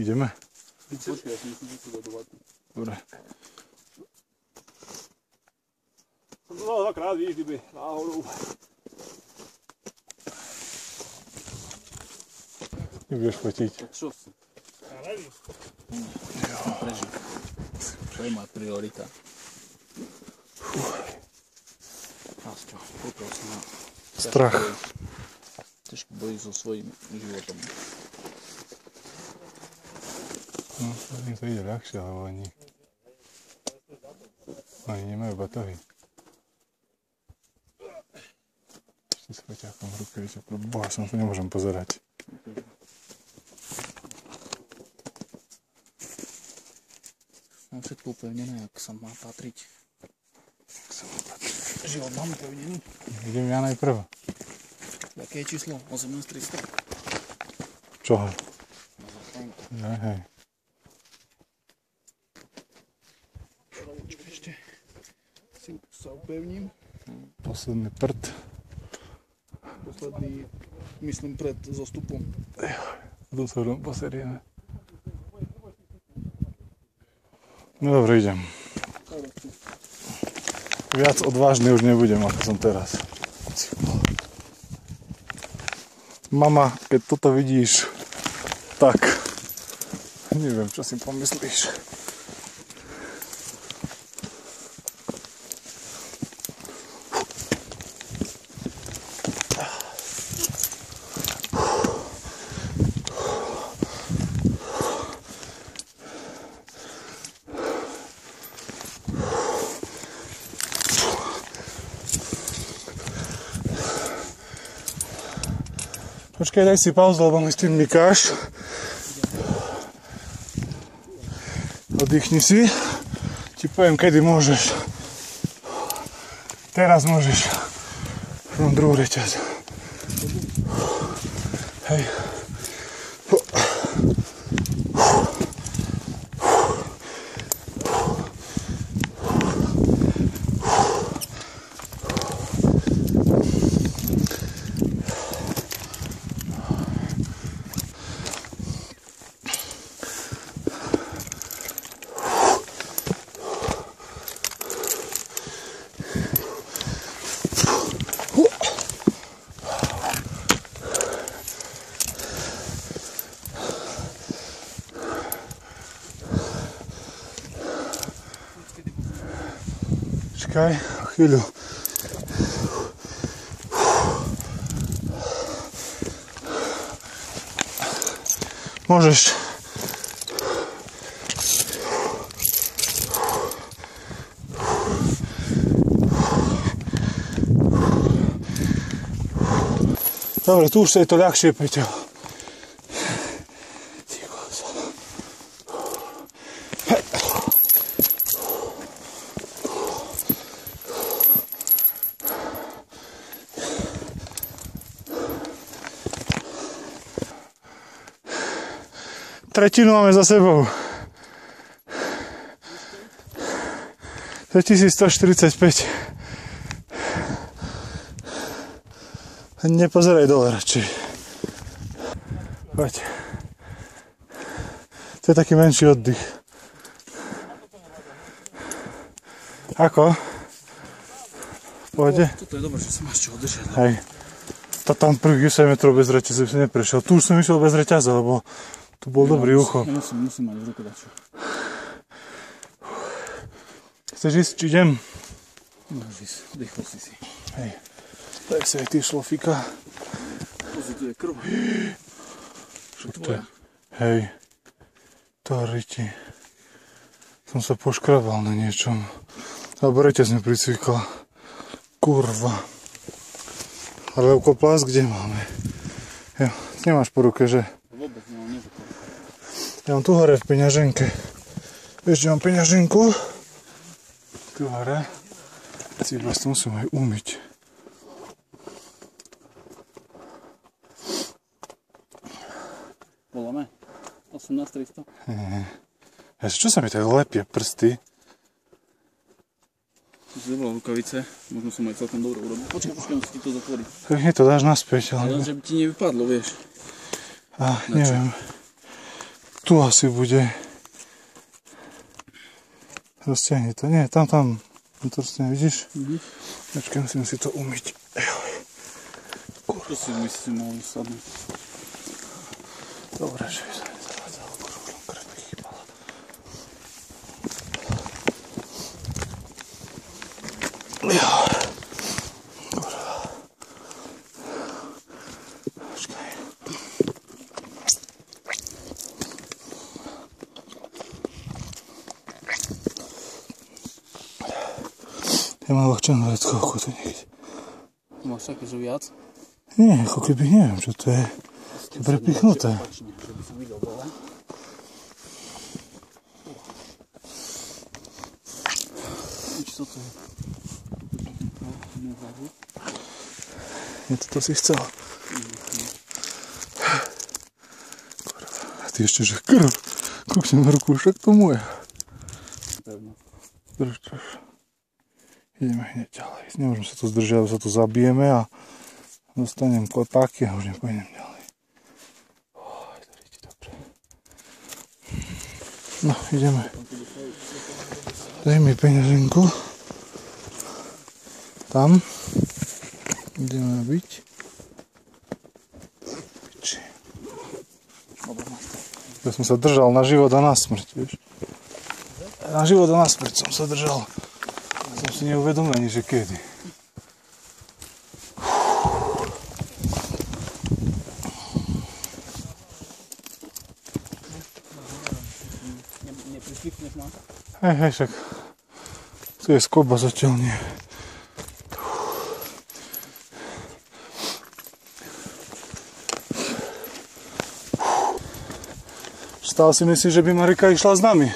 Ideme? Počkaj, ja si myslím, že to dodovať. Dobre. Som to dal dvakrát, víš, kdyby náhodou. Nebudeš fotiť. Čo si? Ja nevím. Prežiť. To je moja priorita. Násťo, pokiaľ som na Strach. Ťažko bojí so svojím životom. No, im to ide ľahšie, lebo oni nemajú batohy. Ešte s foťákom v ruke, že pro Boha som to nemôžem pozerať. Mám všetko upevnené, ak sa má patriť. Život mám upevnený. Idem ja najprv. Aké je číslo? 18300? Čoho? Hej. Ešte si sa upevním. Posledný prd. Posledný, myslím, pred zostupom. Do toho poserieme. No dobre, idem. Viac odvážny už nebudem, ako som teraz. Mama, keď toto vidíš, tak neviem, čo si pomyslíš. Počkaj, daj si pauzu, lebo mi s tým mykáš. Oddychni si. Ti poviem, kedy môžeš. Teraz môžeš. Mám druhú reťaz. Hej. Čakaj, chvíľu. Môžeš. Dobre, tu už je to ľahšie, Peťo. Tretinu máme za sebou. 2145. Nepozeraj dole radšej. Poď. To je taký menší oddych. Ako? V pohode? Toto je dobré, že sa máš čo održať. Hej. To tam prvých 10 metrov bez reťaze si neprešiel. Tu už som išiel bez reťaze, lebo tu bol dobrý uchop. Musím mať v ruke dačo. Chceš ísť, či idem? Môžeš ísť, dýchol si si. Hej. Tak si aj ty šlofika. Pozri, tu je krv. Tvoja. Hej. To riti. Som sa poškrabal na niečom. Alebo reťaz mi pricvikla. Kurva. Ale leukoplast kde máme? Jo, nemáš po ruke, že? Vôbec nemám, nezaklad. Ja mám tu hore v peňaženke. Vieš, že mám peňaženku? Tu hore. Si iba to musím aj umyť. Voláme? 18300? Čo sa mi tak lepie prsty? Si zobral rukavice, možno som aj celkom dobre urobil. Počkaj, musím ti to zatvoriť. Tak mi to dáš naspäť, ale... Ale že by ti nevypadlo, vieš. Neviem. tu asi bude. Roztiahni to. Nie, tam. To roztiahni, vidíš? Počkaj, musím si to umyť. To si myslím, mohli sadnúť. Dobre, že by sa nezavádzalo. Kurva, krát mi chýbala. Kurva. Počkaj. Ja mám ľahčenú vecko, ako to niekde. Máš také, že viac? Nie, ako keby neviem, čo to je. To je prepichnuté. Opačne, že by som videl dole. Čo to je? Nie, toto si chcela. Kurva, a ty ešte, že krv. Kúknem na ruku, však to moje. Pevno. Drž. Ideme hneď ďalej. Nemôžem sa tu zdržať, lebo sa tu zabijeme a dostanem kotáky a už nepôjdem ďalej. Dobre. No, ideme. Daj mi peňaženku. Tam. Ideme byť. Piči. Ja som sa držal na život a na smrť, vieš. Na život a na smrť som sa držal. Som si neuvedomil ani, že kedy. Nepriklikneš ma? Hej, však. Tu je skoba zatiaľ nie. Stále si myslíš, že by Marika išla s nami?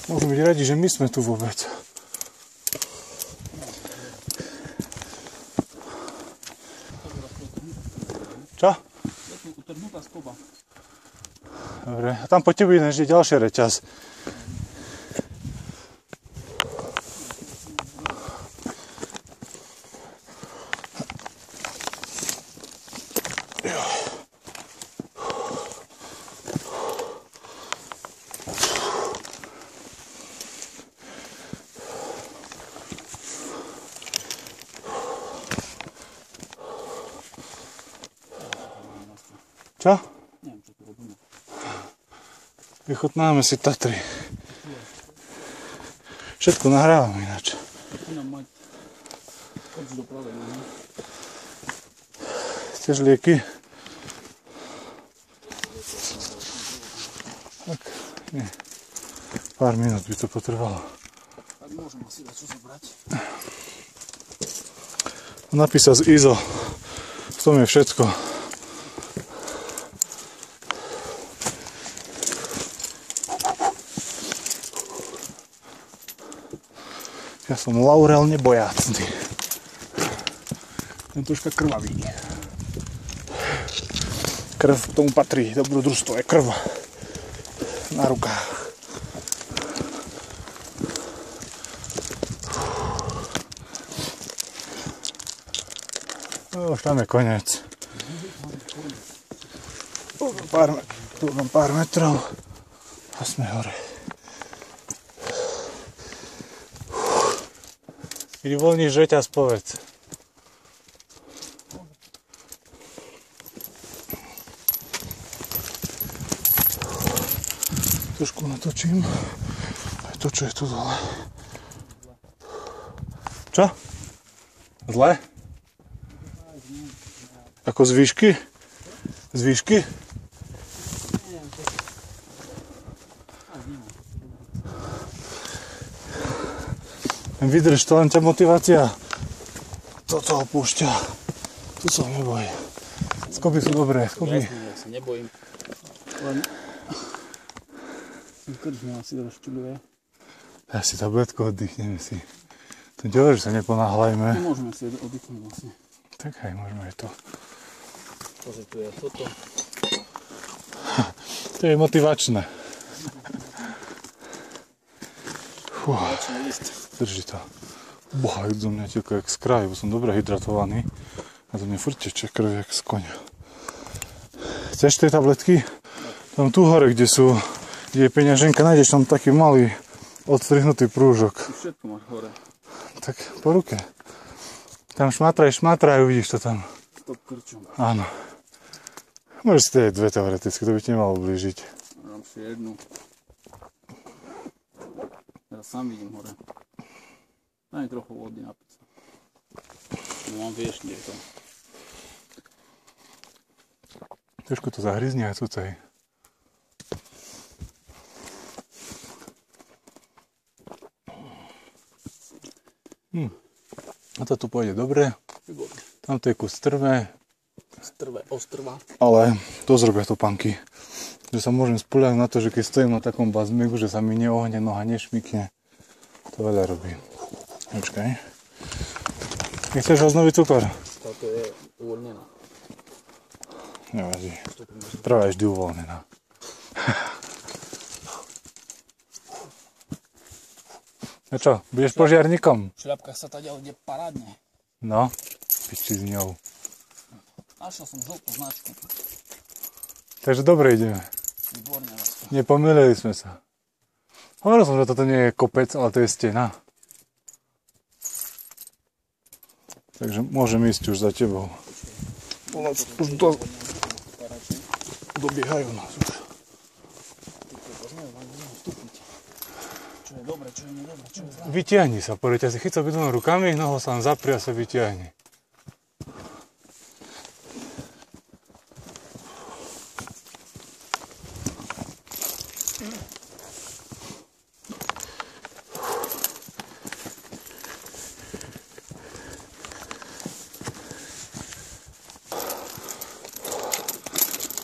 Môžeme byť radi, že my sme tu vôbec. Čo? Utrhnutá skoba. Dobre, a tam po tebe je ešte ďalšia reťaz. Čo? Neviem, čo tu robíme. Vychutnáme si Tatry. Všetko nahrávame ináč. Začínam mať chodz do pravej nohy. Chceš lieky? Tak, nie. Pár minút by to potrvalo. Tak môžem asi dať čo zobrať. Napísať z ISO. V tom je všetko. Ja som Laurel nebojácný. Ten troška krvavý. Krv k tomu patrí, dobrodružstvo je krv. Na rukách. Už tam je koniec. Tu mám pár metrov a sme hore. Keď uvoľníš reťaz, povedz. Trošku natočím. Aj to, čo je tu dole. Čo? Zle? Ako z výšky? Z výšky? Vydrž, to len ťa motivácia toto opúšťa. Tu sa neboj. Skopy sú dobré, skopy. Jasne, ja sa nebojím. Len krč ma asi rozčuľuje. Ja si tabletku oddychneme si. To ďalej, že sa neponáhľajme. Nemôžeme si oddychnúť vlastne. Tak aj môžeme aj to. Pozri, tu je toto. To je motivačné. Motivačný list. Drží to. Boha, do mňa tieko jak z kraja, bo som dobre hydratovaný. A to mne furt teče krv jak z konia. Chceš tie tabletky? Tam tu hore, kde je peňaženka, nájdeš tam taký malý odstrihnutý prúžok. Všetko máš hore. Tak po ruke. Tam šmatraj, uvidíš to tam. Stop krčom. Áno. Môžeš si dať dve teoreticky, to by ti nemalo ublížiť. Dám si jednu. Teraz sám vidím hore. Daj mi trochu vody napiť sa. No mám vieš, kde je to. Trošku to zahryzne aj tutaj. A to tu pôjde dobre. Tam to je kus trve. Ostrva. Ale to zrobia topánky. Že sa môžem spoliať na to, že keď stojím na takom bazmegu, že sa mi neohne, noha nešmykne. To veľa robí. Počkaj. Nechceš ho znovu cukor? Táto je uvoľnená. Nevadí. Prvá je vždy uvoľnená. No čo, budeš požiarníkom? Šľapka sa tady ide parádne. No, piči s ňou. Našiel som žltú značku. Takže dobre ideme. Výborne vás. Nepomýlili sme sa. Hovoril som, že toto nie je kopec, ale to je stena. Takže môžem ísť už za tebou. Už dobiehajú nás už. Čo je dobre, čo je nedobre, čo je zlé. Vytiahni sa, porieť si chyť sa obidvoma rukami, noho sa zapri a sa vytiahni.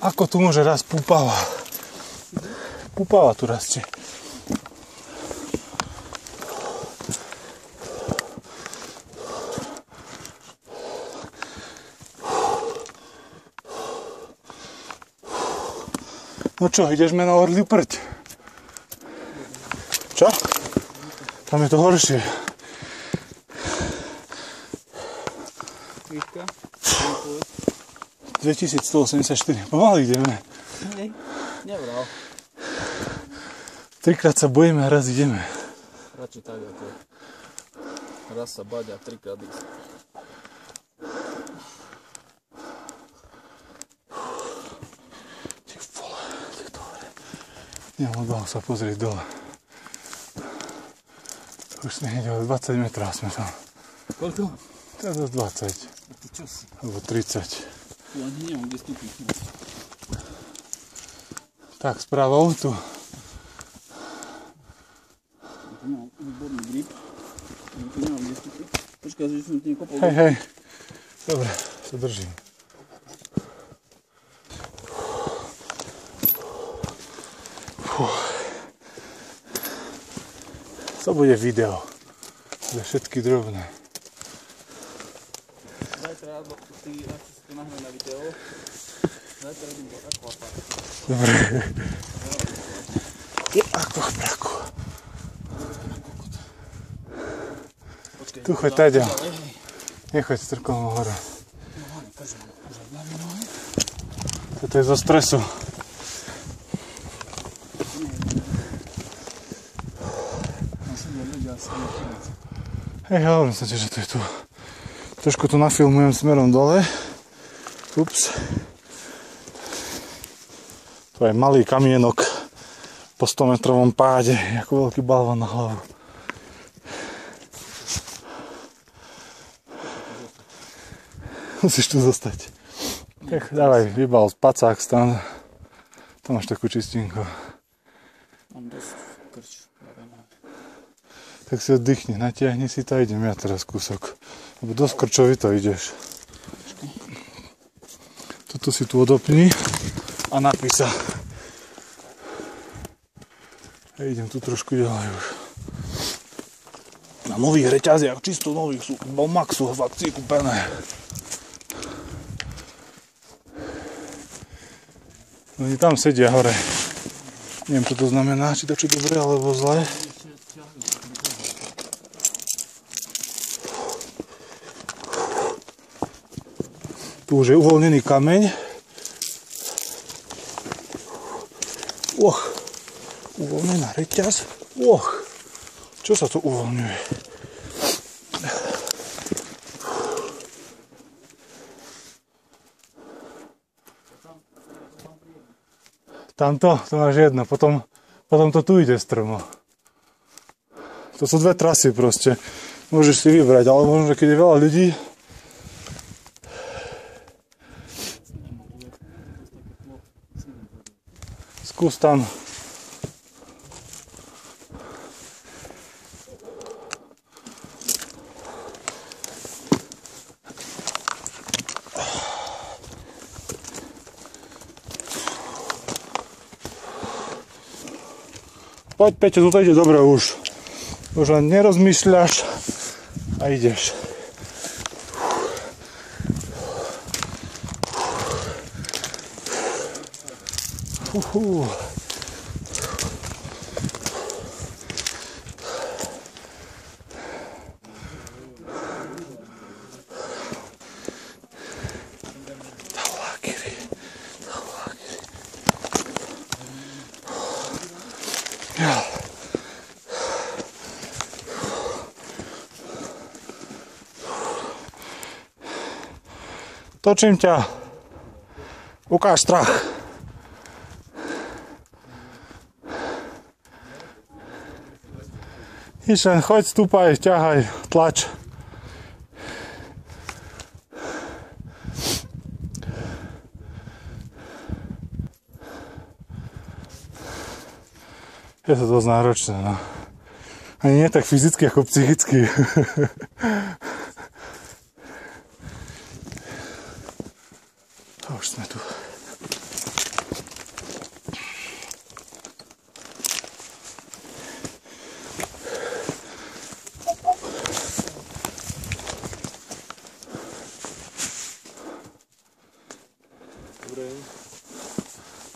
Ako tu môže rast púpava? Púpava tu rastie. No čo, ideš me na orliu prť? Čo? Tam je to horšie. Výška? 2184. Pomaly ideme. Nevral. Trikrát sa bojíme a raz ideme. Radšej tak ako raz sa bať a trikrát ísť. Ty vole, tak to hore. Nemôžem sa pozrieť dole. Už sme hneď o 20 metrov sme tam. Koľko? Teraz 20. Ty čo si? Alebo 30. Tu ani nemám kde stúpiť. Tak, správou tu. Tu mám výborný grip. Tu nemám kde stúpiť. Počkaj, že som ti nekopol. Hej. Dobre, sa držím. To bude video. Za všetky drobné. Zajtra, ty radšej si to nahraj na video. Zajtra idem do akvaparku. Dobre. Akvaparku. Počkaj. Tu choď taďa. Nechoď s trkom hore. Nohami, každý mám požadľami nohy. Toto je zo stresu. Hej, hovorím sa ti, že to je tu. Trošku to nafilmujem smerom dole. Ups. Tu je malý kamienok po 100 metrovom páde, ako veľký balvan na hlavu. Musíš tu zostať. Tak dávaj, vybal spacák stan. Tam máš takú čistinku. Mám dosť krč. Tak si oddychni, natiahni si to a idem ja teraz kúsok. Lebo dosť krčovito ideš. Toto si tu odopni a napí sa. A idem tu trošku ďalej už. Na nových reťaziach, čisto nových sú, Maxu v akcii kúpené. Oni tam sedia hore. Neviem, čo to znamená, či to či dobre alebo zle. Tu už je uvoľnený kameň. Uvoľnená reťaz. Čo sa tu uvoľňuje? Tamto, to máš jedno, potom to tu ide stromo. To sú dve trasy proste. Môžeš si vybrať, ale možno, keď je veľa ľudí. Skús tam. Poď, Peťo, toto ide dobre už. Už len nerozmýšľaš a ideš. Točím ťa. Ukáž strach. Išen, choď, stúpaj, ťahaj, tlač. Je to dosť náročné, no. Ani nie tak fyzicky, ako psychicky. Už sme tu.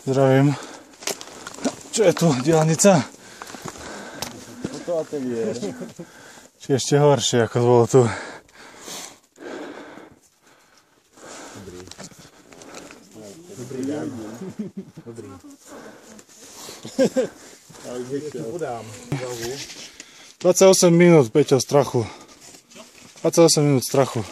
Zdravím. Čo je tu? Diaľnica? Toto ateliér. Či ešte horšie, ako bolo tu. Dobrý. Ale ešte podám. 28 minút, Peťo, strachu. 28 minút strachu.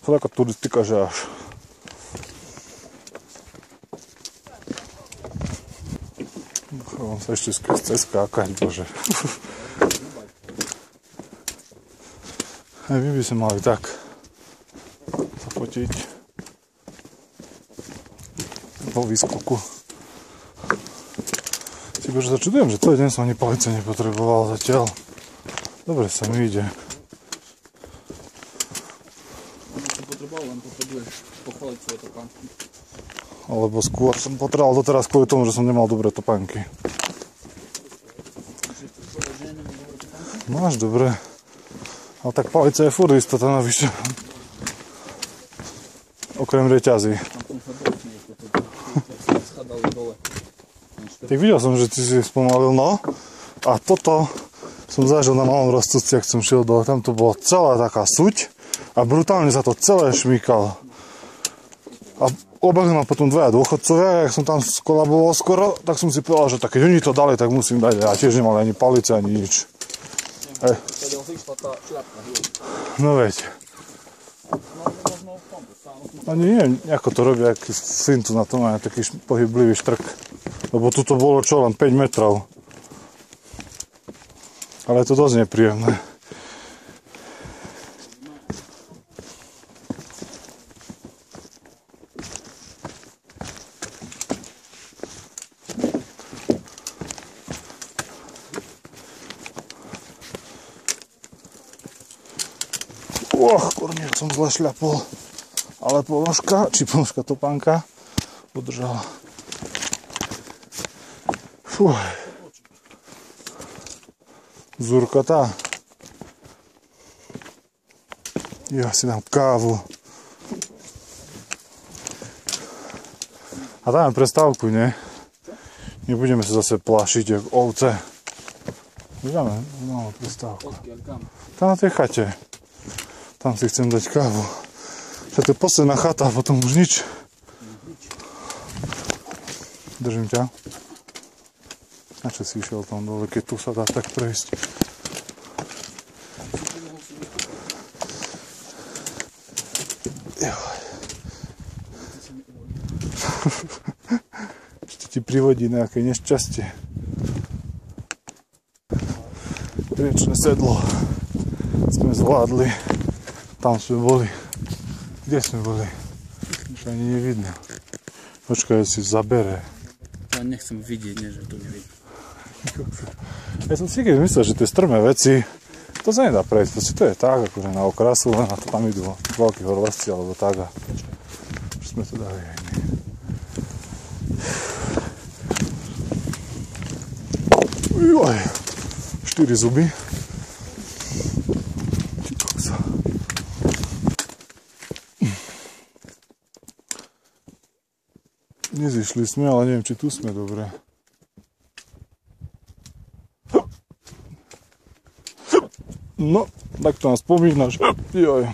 To taká turistika, že až. Mám sa ešte cez skákať, bože. Aj vy by sa mali tak zafotiť vo výskoku. Si bože, začudujem, že celý deň som ani palice nepotreboval zatiaľ. Dobre sa mi ide. Len potrebuješ pochváliť svoje topánky. Alebo skôr som potreboval doteraz kvôli tomu, že som nemal dobré topánky. Máš dobre. Ale tak palica je furt istota navyše. Okrem reťazí. Tak videl som, že ty si spomalil, no. A toto som zažil na malom rozcudci, ak som šiel dole. Tam to bola celá taká suť. A brutálne sa to celé šmýkalo. A obehli ma potom dvaja dôchodcovia, ak som tam skolaboval skoro, tak som si povedal, že tak keď oni to dali, tak musím dať. Ja tiež nemal ani palice, ani nič. No veď. Ani neviem, ako to robia, aký fintu na to má, taký pohyblivý štrk. Lebo tu to bolo čo, len 5 metrov. Ale je to dosť nepríjemné. Kormiel som zle šľapol, ale ponožka, či ponožka topánka udržala. Zurkatá. Ja si dám kávu. A dáme prestávku, nie? Nebudeme sa zase plašiť jak ovce. Dáme prestávku. Odkiaľ kam? Tam na tej chate. Tam si chcem dať kávu. To je posledná chata a potom už nič. Držím ťa. Na čo si išiel tam dole, keď tu sa dá tak prejsť? Ešte ti privodí nejaké nešťastie. Riečne sedlo. Sme zvládli. Tam sme boli. Kde sme boli? Už ani nevidno. Počkaj, si zabere. Ja nechcem vidieť, nie, že to nevidím. Ja som si keď myslel, že tie strmé veci, to sa nedá prejsť, proste to je tak, akože na okrasu, len na to tam idú veľkí horolezci, alebo tak a už sme to dali aj my. Joj, 4 zuby. Ty koksa. Nezišli sme, ale neviem, či tu sme dobre. No, tak to nám spomínaš. Joj.